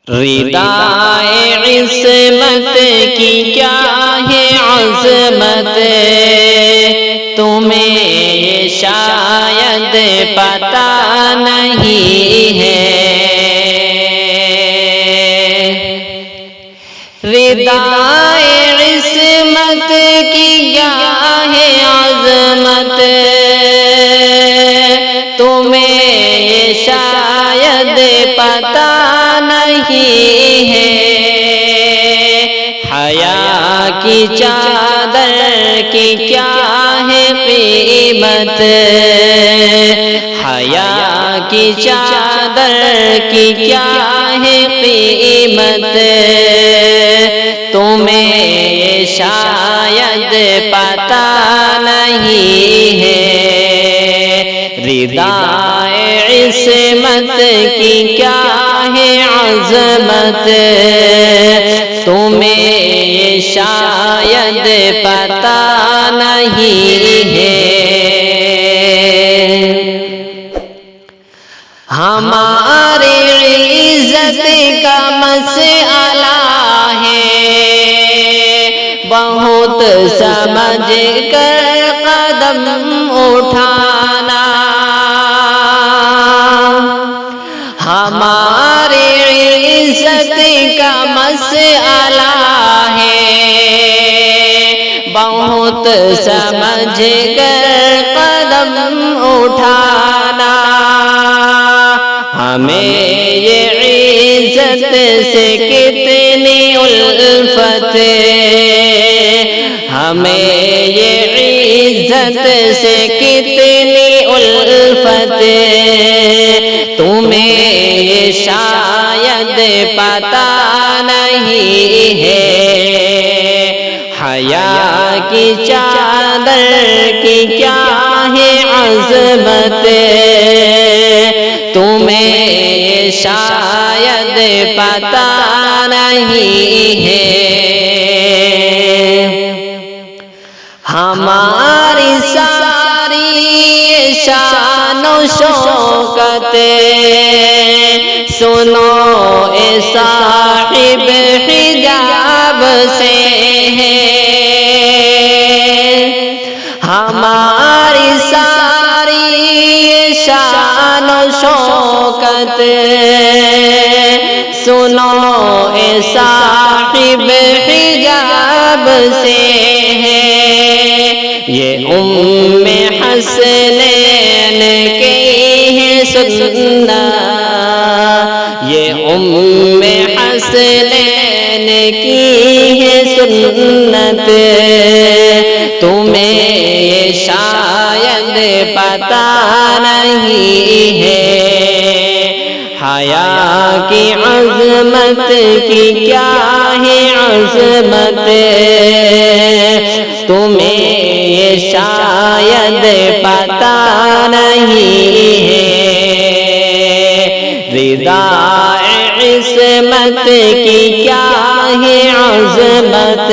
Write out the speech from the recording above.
ردائے عصمت کی کیا ہے عظمت، تمہیں یہ شاید پتہ نہیں ہے۔ ردائے عصمت کی کیا ہے عظمت، تمہیں یہ شاید پتہ نہیں ہے۔ حیا کی چادر کی کیا ہے قیمت، حیا کی چادر کی کیا ہے قیمت، تمہیں یہ شاید پتہ نہیں ہے۔ ردائے عصمت کی کیا ہے عظمت، تمہیں یہ شاید پتہ نہیں ہے۔ ہماری عزت کا مسئلہ ہے، بہت سمجھ کر قدم اٹھانا۔ ہماری عزت کا مسئلہ ہے، بہت سمجھ کر قدم اٹھانا۔ ہمیں یہ عزت سے کتنی الفت، ہمیں یہ عزت سے کتنی الفت، تمہیں یہ شاید پتہ نہیں ہے۔ حیا کی چادر کی کیا ہے عظمت، تمہیں یہ شاید پتہ نہیں ہے۔ ہماری ساری شان و شوکت سنو اے صاحب حجاب سے ہے۔ ہماری ساری شان و شوکت سنو اے صاحب حجاب سے ہے۔ یہ حسنین کی ہے سنت، یہ حسنین کی ہے سنت، تمہیں یہ شاید پتہ نہیں ہے۔ حیا کی عظمت کی کیا ہے عظمت، تمہیں یہ شاید پتہ نہیں ہے۔ ردائے عصمت کی کیا ہے عظمت،